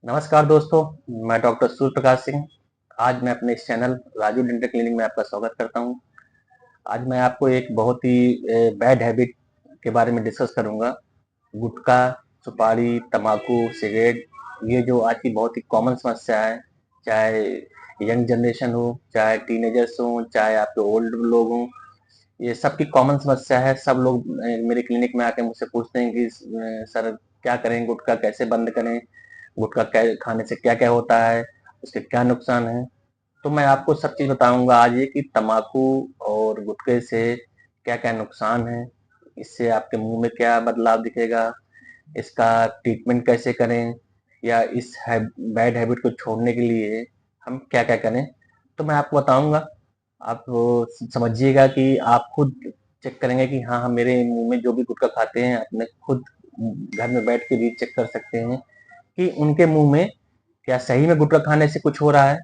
नमस्कार दोस्तों, मैं डॉक्टर सूर्य प्रकाश सिंह। आज मैं अपने इस चैनल राजू डेंटल क्लिनिक में आपका स्वागत करता हूं। आज मैं आपको एक बहुत ही बैड हैबिट के बारे में डिस्कस करूंगा। गुटखा, सुपारी, तम्बाकू, सिगरेट, ये जो आज की बहुत ही कॉमन समस्या है, चाहे यंग जनरेशन हो, चाहे टीनेजर्स हो, चाहे आपके ओल्ड लोग हों, ये सबकी कॉमन समस्या है। सब लोग मेरे क्लिनिक में आके मुझसे पूछते हैं कि सर क्या करें, गुटखा कैसे बंद करें, गुटखा खाने से क्या क्या होता है, उसके क्या नुकसान है। तो मैं आपको सब चीज़ बताऊंगा आज ये कि तम्बाकू और गुटखे से क्या क्या नुकसान है, इससे आपके मुंह में क्या बदलाव दिखेगा, इसका ट्रीटमेंट कैसे करें, या इस बैड हैबिट को छोड़ने के लिए हम क्या क्या करें। तो मैं आपको बताऊंगा। आप वो समझिएगा कि आप खुद चेक करेंगे कि हाँ, मेरे मुंह में जो भी गुटखा खाते हैं, अपने खुद घर में बैठ के भी चेक कर सकते हैं कि उनके मुंह में क्या सही में गुटखा खाने से कुछ हो रहा है।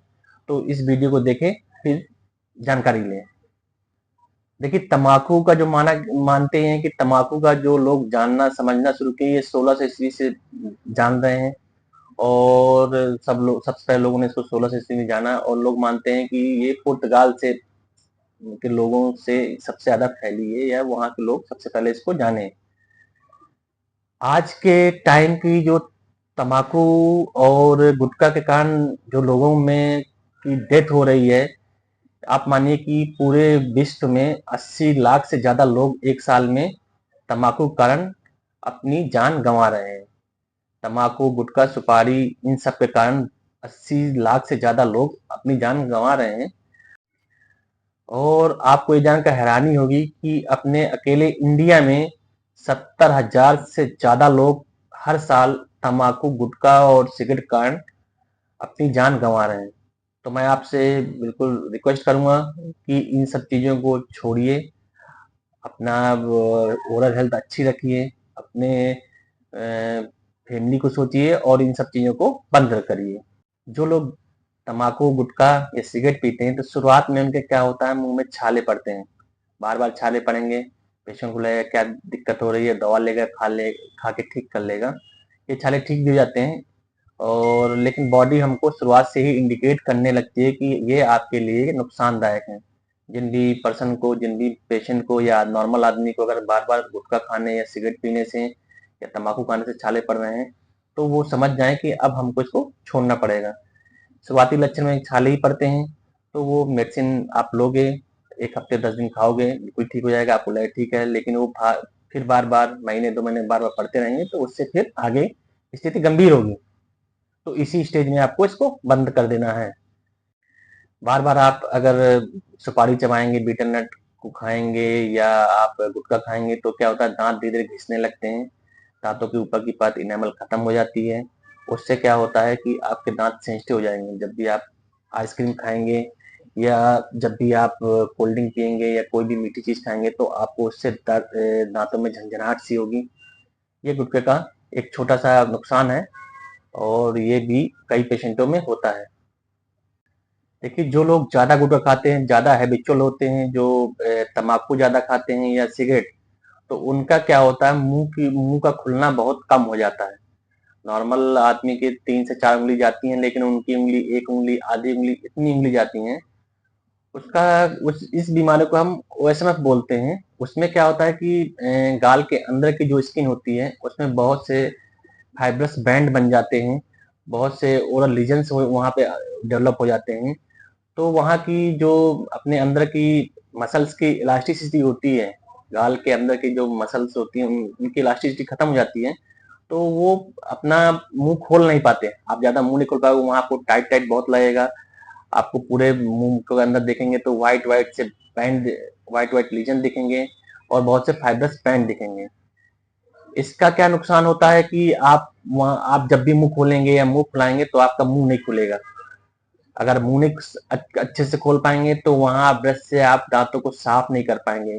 तो इस वीडियो को देखें, फिर जानकारी लें। देखिए, तम्बाकू का जो मानते हैं कि तम्बाकू का जो लोग जानना समझना शुरू किए, ये 1600 ईस्वी से जान रहे हैं। और सबसे पहले लोगों ने इसको 1600 ईस्वी में जाना, और लोग मानते हैं कि ये पुर्तगाल से के लोगों से सबसे ज्यादा फैली है, या वहाँ के लोग सबसे पहले इसको जाने। आज के टाइम की जो तम्बाकू और गुटखा के कारण जो लोगों में की डेथ हो रही है, आप मानिए कि पूरे विश्व में 80 लाख से ज्यादा लोग एक साल में तम्बाकू के कारण अपनी जान गंवा रहे हैं। तम्बाकू, गुटखा, सुपारी, इन सब के कारण 80 लाख से ज्यादा लोग अपनी जान गंवा रहे हैं। और आपको ये जानकर हैरानी होगी कि अपने अकेले इंडिया में 70,000 से ज्यादा लोग हर साल तम्बाकू, गुटखा और सिगरेट के कारण अपनी जान गंवा रहे हैं। तो मैं आपसे बिल्कुल रिक्वेस्ट करूंगा कि इन सब चीजों को छोड़िए, अपना ओरल हेल्थ अच्छी रखिए, अपने फैमिली को सोचिए और इन सब चीजों को बंद करिए। जो लोग तम्बाकू, गुटखा या सिगरेट पीते हैं, तो शुरुआत में उनके क्या होता है, मुंह में छाले पड़ते हैं। बार बार छाले पड़ेंगे, पेशेंट को लगेगा क्या दिक्कत हो रही है, दवा लेगा, खा के ठीक कर लेगा। ये छाले ठीक भी हो जाते हैं, और लेकिन बॉडी हमको शुरुआत से ही इंडिकेट करने लगती है कि ये आपके लिए नुकसानदायक है। जिन भी पेशेंट को या नॉर्मल आदमी को अगर बार बार गुटखा खाने या सिगरेट पीने से या तम्बाकू खाने से छाले पड़ रहे हैं, तो वो समझ जाए कि अब हमको इसको छोड़ना पड़ेगा। शुरुआती लक्षण में छाले ही पड़ते हैं, तो वो मेडिसिन आप लोगे, 1 हफ्ते 10 दिन खाओगे, बिल्कुल ठीक हो जाएगा, आपको लगे ठीक है। लेकिन वो फिर बार बार महीने 2 महीने बार बार पड़ते रहेंगे, तो उससे फिर आगे स्थिति गंभीर होगी। तो इसी स्टेज में आपको इसको बंद कर देना है। बार बार आप अगर सुपारी चबाएंगे, बीटल नट को खाएंगे, या आप गुटखा खाएंगे, तो क्या होता है, दांत धीरे धीरे घिसने लगते हैं, दांतों के ऊपर की परत इनेमल खत्म हो जाती है। उससे क्या होता है कि आपके दांत सेंसिटिव हो जाएंगे। जब भी आप आइसक्रीम खाएंगे, या जब भी आप कोल्ड ड्रिंक पियेंगे, या कोई भी मीठी चीज खाएंगे, तो आपको उससे दांतों में झंझनाहट सी होगी। ये गुटखे का एक छोटा सा नुकसान है, और ये भी कई पेशेंटों में होता है। देखिए, जो लोग ज्यादा गुटखा खाते हैं, ज्यादा हैबिचुअल होते हैं, जो तम्बाकू ज्यादा खाते हैं या सिगरेट, तो उनका क्या होता है, मुंह का खुलना बहुत कम हो जाता है। नॉर्मल आदमी के 3 से 4 उंगली जाती हैं, लेकिन उनकी उंगली, एक उंगली, आधी उंगली, इतनी उंगली जाती हैं। उसका उस इस बीमारी को हम ओएसएमएफ बोलते हैं। उसमें क्या होता है कि गाल के अंदर की जो स्किन होती है, उसमें बहुत से फाइब्रस बैंड बन जाते हैं, बहुत से ओरल लीजन्स वहाँ पे डेवलप हो जाते हैं। तो वहाँ की जो अपने अंदर की मसल्स की इलास्टिसिटी होती है, गाल के अंदर की जो मसल्स होती हैं, उनकी इलास्टिसिटी खत्म हो जाती है। तो वो अपना मुंह खोल नहीं पाते, आप ज्यादा मुंह नहीं खोल पाओगे, वहां आपको टाइट टाइट बहुत लगेगा। आपको पूरे मुंह के अंदर देखेंगे तो व्हाइट व्हाइट से बैंड, व्हाइट व्हाइट लीजन दिखेंगे, और बहुत से फाइब्रस बैंड दिखेंगे। इसका क्या नुकसान होता है कि आप जब भी मुंह खोलेंगे या मुंह फुलाएंगे, तो आपका मुंह नहीं खुलेगा। अगर मुंह नहीं अच्छे से खोल पाएंगे, तो वहां ब्रश से आप दांतों को साफ नहीं कर पाएंगे,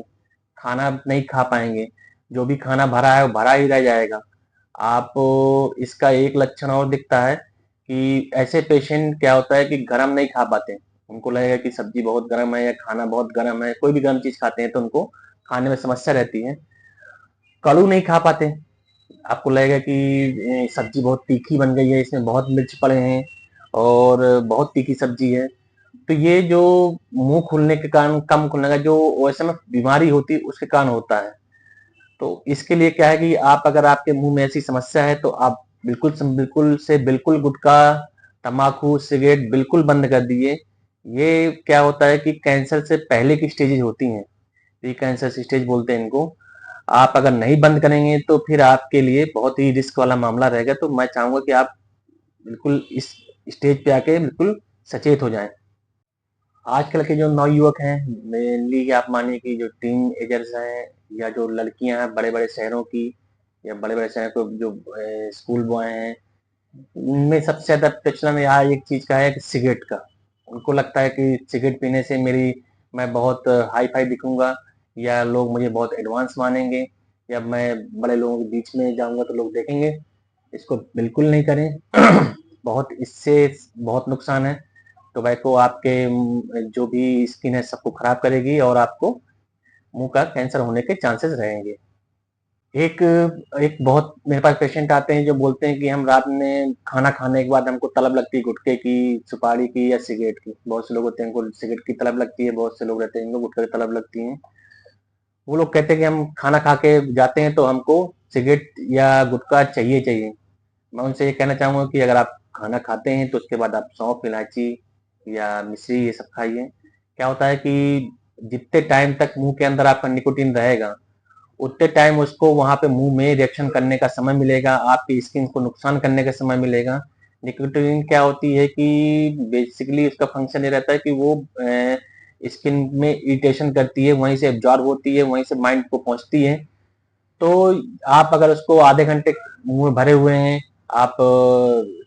खाना नहीं खा पाएंगे। जो भी खाना भरा है वो भरा ही रह जाएगा। आप इसका एक लक्षण और दिखता है कि ऐसे पेशेंट क्या होता है कि गरम नहीं खा पाते। उनको लगेगा कि सब्जी बहुत गर्म है या खाना बहुत गर्म है, कोई भी गर्म चीज खाते हैं तो उनको खाने में समस्या रहती है। कड़ू नहीं खा पाते, आपको लगेगा कि सब्जी बहुत तीखी बन गई है, इसमें बहुत मिर्च पड़े हैं और बहुत तीखी सब्जी है। तो ये जो मुंह खुलने के कारण, कम खुलने का जो वैसे में बीमारी होती है उसके कारण होता है। तो इसके लिए क्या है कि आप, अगर आपके मुंह में ऐसी समस्या है तो आप बिल्कुल गुटखा, तम्बाकू, सिगरेट बिल्कुल बंद कर दिए। ये क्या होता है कि कैंसर से पहले की स्टेजेज होती हैं, प्री कैंसर स्टेज बोलते हैं इनको। आप अगर नहीं बंद करेंगे तो फिर आपके लिए बहुत ही रिस्क वाला मामला रहेगा। तो मैं चाहूंगा कि आप बिल्कुल इस स्टेज पे आके बिल्कुल सचेत हो जाएं। आजकल के जो नवयुवक हैं, मेनली आप मानिए कि जो टीन एजर्स हैं या जो लड़कियां हैं बड़े बड़े शहरों की, या बड़े बड़े शहरों के जो स्कूल बॉय हैं, उनमें सबसे ज्यादा प्रचलन यहाँ एक चीज का है कि सिगरेट का। उनको लगता है कि सिगरेट पीने से मैं बहुत हाई फाई दिखूंगा, या लोग मुझे बहुत एडवांस मानेंगे, या मैं बड़े लोगों के बीच में जाऊंगा तो लोग देखेंगे। इसको बिल्कुल नहीं करें। बहुत इससे बहुत नुकसान है। टोबैको आपके जो भी स्किन है सबको खराब करेगी, और आपको मुंह का कैंसर होने के चांसेस रहेंगे। एक एक बहुत मेरे पास पेशेंट आते हैं जो बोलते हैं कि हम रात में खाना खाने के बाद हमको तलब लगती है गुटखे की, सुपारी की या सिगरेट की। बहुत से लोग होते हैं इनको सिगरेट की तलब लगती है, बहुत से लोग रहते हैं इनको गुटखे की तलब लगती है। वो लोग कहते हैं कि हम खाना खा के जाते हैं तो हमको सिगरेट या गुटखा चाहिए चाहिए। मैं उनसे ये कहना चाहूंगा कि अगर आप खाना खाते हैं तो उसके बाद आप सौंफ, इलायची या मिश्री ये सब खाइए। क्या होता है कि जितने टाइम तक मुंह के अंदर आपका निकोटीन रहेगा, उतने टाइम उसको वहां पे मुंह में रिएक्शन करने का समय मिलेगा, आपकी स्किन को नुकसान करने का समय मिलेगा। निकोटीन क्या होती है कि बेसिकली उसका फंक्शन ये रहता है कि वो स्किन में इरिटेशन करती है, वहीं से एब्जॉर्ब होती है, वहीं से माइंड को पहुंचती है। तो आप अगर उसको आधे घंटे मुंह में भरे हुए हैं, आप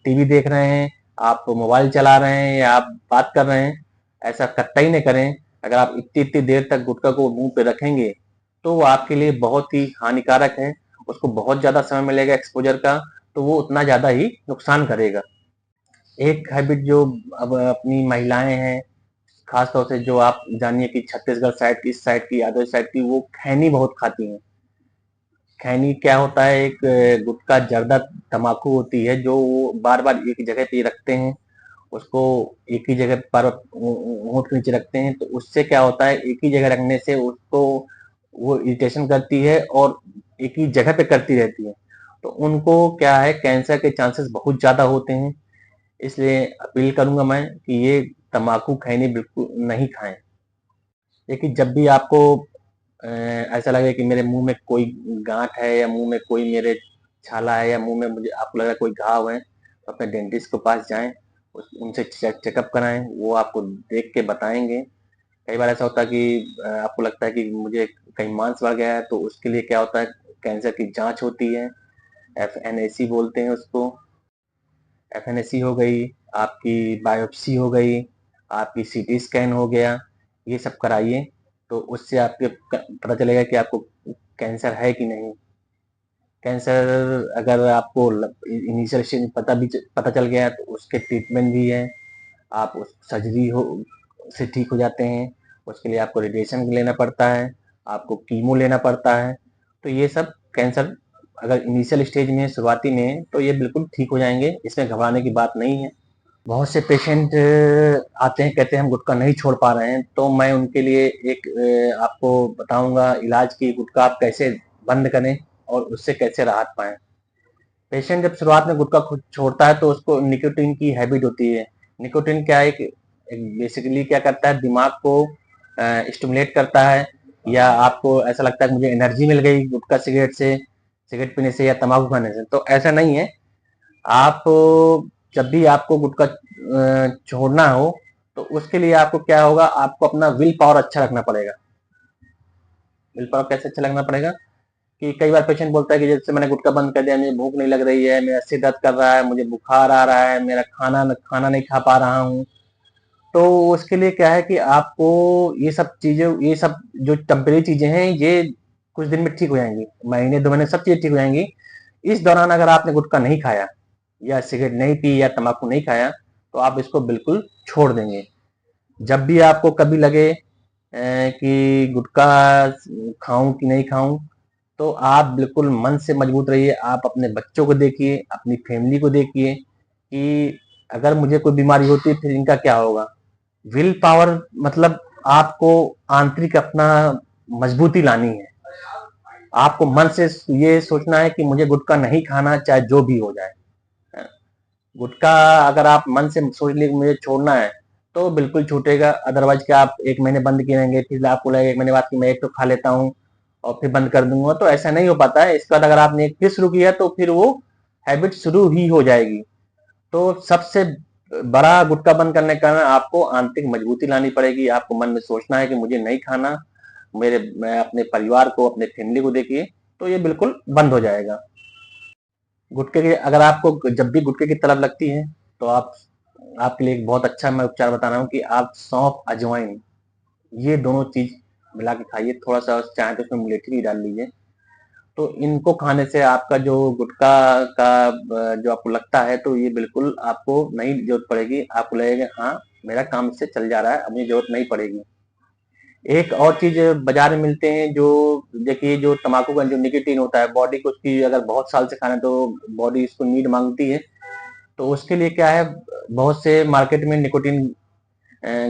टीवी देख रहे हैं, आप मोबाइल चला रहे हैं, या आप बात कर रहे हैं, ऐसा कतई नहीं करें। अगर आप इतनी इतनी देर तक गुटखा को मुंह पे रखेंगे तो वो आपके लिए बहुत ही हानिकारक है। उसको बहुत ज्यादा समय मिलेगा एक्सपोजर का, तो वो उतना ज्यादा ही नुकसान करेगा। एक हैबिट जो अब अपनी महिलाएं हैं, खास तौर से जो आप जानिए कि छत्तीसगढ़ साइड की, इस साइड की, यादव साइड की, वो खैनी बहुत खाती हैं। खैनी क्या होता है, एक गुटखा जर्दा तम्बाकू होती है जो वो बार बार एक जगह पे रखते हैं, उसको एक ही जगह पर होंठ के नीचे रखते हैं। तो उससे क्या होता है, एक ही जगह रखने से उसको वो इरिटेशन करती है और एक ही जगह पे करती रहती है। तो उनको क्या है, कैंसर के चांसेस बहुत ज्यादा होते हैं। इसलिए अपील करूंगा मैं कि ये तम्बाकू खैनी बिल्कुल नहीं खाएं। देखिए, जब भी आपको ऐसा लगे कि मेरे मुंह में कोई गांठ है, या मुंह में कोई मेरे छाला है, या मुंह में मुझे आपको लगा कोई घाव है, तो अपने डेंटिस्ट के पास जाएं, उनसे चेकअप कराएं, वो आपको देख के बताएंगे। कई बार ऐसा होता है कि आपको लगता है कि मुझे कहीं मांस बढ़ गया है, तो उसके लिए क्या होता है, कैंसर की जांच होती है, FNAC बोलते हैं उसको। FNAC हो गई, आपकी बायोप्सी हो गई, आपकी CT स्कैन हो गया, ये सब कराइए। तो उससे आपके पता चलेगा कि आपको कैंसर है कि नहीं। कैंसर अगर आपको इनिशियल स्टेज में पता चल गया तो उसके ट्रीटमेंट भी है। आप उस सर्जरी हो से ठीक हो जाते हैं। उसके लिए आपको रेडिएशन लेना पड़ता है, आपको कीमो लेना पड़ता है। तो ये सब कैंसर अगर इनिशियल स्टेज में, शुरुआती में है, तो ये बिल्कुल ठीक हो जाएंगे, इसमें घबराने की बात नहीं है। बहुत से पेशेंट आते हैं, कहते हैं हम गुटखा नहीं छोड़ पा रहे हैं, तो मैं उनके लिए एक आपको बताऊंगा इलाज की गुटखा आप कैसे बंद करें और उससे कैसे राहत पाएं। पेशेंट जब शुरुआत में गुटखा खुद छोड़ता है तो उसको निकोटीन की हैबिट होती है। निकोटीन क्या है, एक बेसिकली क्या करता है, दिमाग को स्टिमुलेट करता है, या आपको ऐसा लगता है कि मुझे एनर्जी मिल गई गुटखा सिगरेट से, सिगरेट पीने से या तंबाकू खाने से। तो ऐसा नहीं है। आप जब भी आपको गुटखा छोड़ना हो तो उसके लिए आपको क्या होगा, आपको अपना विल पावर अच्छा रखना पड़ेगा। विल पावर कैसे अच्छा रखना पड़ेगा, कि कई बार पेशेंट बोलता है कि जैसे मैंने गुटखा बंद कर दिया, मुझे भूख नहीं लग रही है, मेरा सिर दर्द कर रहा है, मुझे बुखार आ रहा है, मेरा खाना खाना नहीं खा पा रहा हूँ। तो उसके लिए क्या है कि आपको ये सब चीजें, ये सब जो टेम्परेरी चीजें हैं, ये कुछ दिन में ठीक हो जाएंगी, महीने 2 महीने सब चीजें ठीक हो जाएंगी। इस दौरान अगर आपने गुटखा नहीं खाया, या सिगरेट नहीं पी, या तंबाकू नहीं खाया, तो आप इसको बिल्कुल छोड़ देंगे। जब भी आपको कभी लगे कि गुटखा खाऊं कि नहीं खाऊं, तो आप बिल्कुल मन से मजबूत रहिए। आप अपने बच्चों को देखिए, अपनी फैमिली को देखिए कि अगर मुझे कोई बीमारी होती है फिर इनका क्या होगा। विल पावर मतलब आपको आंतरिक अपना मजबूती लानी है। आपको मन से ये सोचना है कि मुझे गुटखा नहीं खाना, चाहे जो भी हो जाए। गुटखा अगर आप मन से सोच लिए मुझे छोड़ना है तो बिल्कुल छूटेगा। अदरवाइज क्या आप एक महीने बंद किए रहेंगे, फिर आपको लगेगा एक महीने बाद कि मैं एक तो खा लेता हूँ और फिर बंद कर दूंगा, तो ऐसा नहीं हो पाता है। इसके बाद अगर आपने एक फिर शुरू किया तो फिर वो हैबिट शुरू ही हो जाएगी। तो सबसे बड़ा गुटखा बंद करने का ना आपको आंतरिक मजबूती लानी पड़ेगी। आपको मन में सोचना है कि मुझे नहीं खाना। मैं अपने परिवार को, अपने फैमिली को देखिए, तो ये बिल्कुल बंद हो जाएगा। गुटखे के अगर आपको जब भी गुटखे की तलब लगती है तो आप आपके लिए एक बहुत अच्छा मैं उपचार बता रहा हूँ कि आप सौंफ, अजवाइन, ये दोनों चीज मिला के खाइए। थोड़ा सा चाहे तो उसमें मुलेठी भी डाल लीजिए। तो इनको खाने से आपका जो गुटखा का जो आपको लगता है तो ये बिल्कुल आपको नहीं जरूरत पड़ेगी। आपको लगेगा हाँ मेरा काम इससे चल जा रहा है, अब मुझे जरूरत नहीं पड़ेगी। एक और चीज बाजार में मिलते हैं जो, देखिए जो तम्बाकू का जो निकोटीन होता है, बॉडी को उसकी अगर बहुत साल से खाना तो बॉडी इसको नीड मांगती है। तो उसके लिए क्या है, बहुत से मार्केट में निकोटीन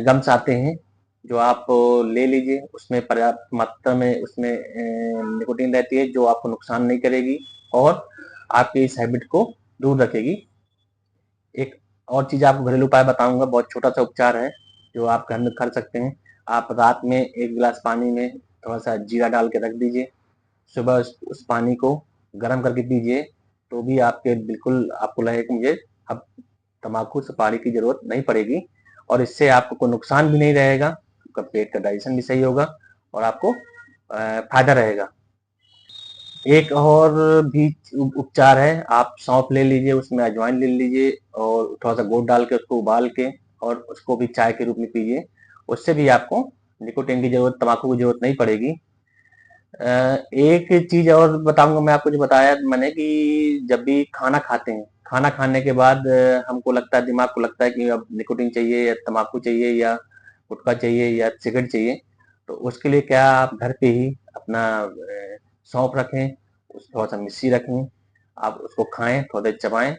गम्स आते हैं जो आप ले लीजिए। उसमें पर्याप्त मात्रा में उसमें निकोटीन रहती है जो आपको नुकसान नहीं करेगी और आपकी इस हैबिट को दूर रखेगी। एक और चीज आपको घरेलू उपाय बताऊंगा, बहुत छोटा सा उपचार है जो आप घर में कर सकते हैं। आप रात में एक गिलास पानी में थोड़ा सा जीरा डाल के रख दीजिए, सुबह उस पानी को गर्म करके पीजिए। तो भी आपके बिल्कुल आपको लगेगा कि मुझे अब तम्बाकू सुपारी की जरूरत नहीं पड़ेगी और इससे आपको कोई नुकसान भी नहीं रहेगा। आपका पेट का डाइजेशन भी सही होगा और आपको फायदा रहेगा। एक और भी उपचार है, आप सौंफ ले लीजिए, उसमें अजवाइन ले लीजिए और थोड़ा सा गुड़ डाल के उसको उबाल के और उसको भी चाय के रूप में पीजिए। उससे भी आपको निकोटीन की जरूरत, तम्बाकू की जरूरत नहीं पड़ेगी। एक चीज और बताऊंगा मैं आपको, जो बताया मैंने कि जब भी खाना खाते हैं, खाना खाने के बाद हमको लगता है, दिमाग को लगता है कि अब निकोटीन चाहिए या तम्बाकू चाहिए या गुटखा चाहिए या सिगरेट चाहिए। तो उसके लिए क्या आप घर पे ही अपना सौंफ रखें, थोड़ा सा मिश्री रखें, आप उसको खाएं, थोड़ा देर चबाएं,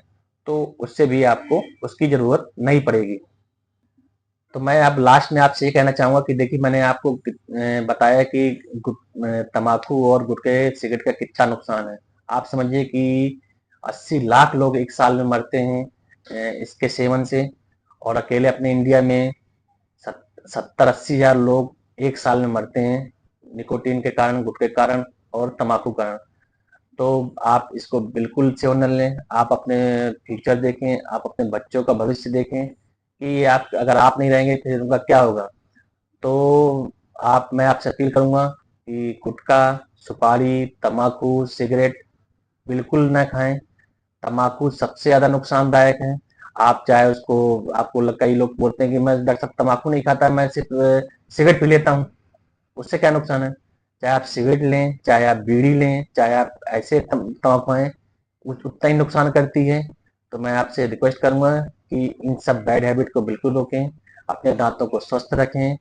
तो उससे भी आपको उसकी जरूरत नहीं पड़ेगी। तो मैं अब लास्ट में आपसे ये कहना चाहूंगा कि देखिए मैंने आपको बताया कि तम्बाकू और गुटखे सिगरेट का कितना नुकसान है। आप समझिए कि 80 लाख लोग एक साल में मरते हैं इसके सेवन से, और अकेले अपने इंडिया में 70-80 हजार लोग एक साल में मरते हैं निकोटीन के कारण, गुटखे के कारण और तम्बाकू के कारण। तो आप इसको बिल्कुल सेवन न लें। आप अपने फ्यूचर देखें, आप अपने बच्चों का भविष्य देखें कि आप अगर आप नहीं रहेंगे फिर उनका क्या होगा। तो मैं आपसे अपील करूंगा कि गुटखा, सुपारी, तम्बाकू, सिगरेट बिल्कुल ना खाएं। तम्बाकू सबसे ज्यादा नुकसानदायक है। आप चाहे उसको, कई लोग बोलते हैं कि मैं डॉक्टर साहब तम्बाकू नहीं खाता, मैं सिर्फ सिगरेट पी लेता हूँ, उससे क्या नुकसान है। चाहे आप सिगरेट लें, चाहे आप बीड़ी लें, चाहे आप ऐसे तम्बाकू खाएं, उतना ही नुकसान करती है। तो मैं आपसे रिक्वेस्ट करूंगा कि इन सब बैड हैबिट को बिल्कुल रोकें, अपने दांतों को स्वस्थ रखें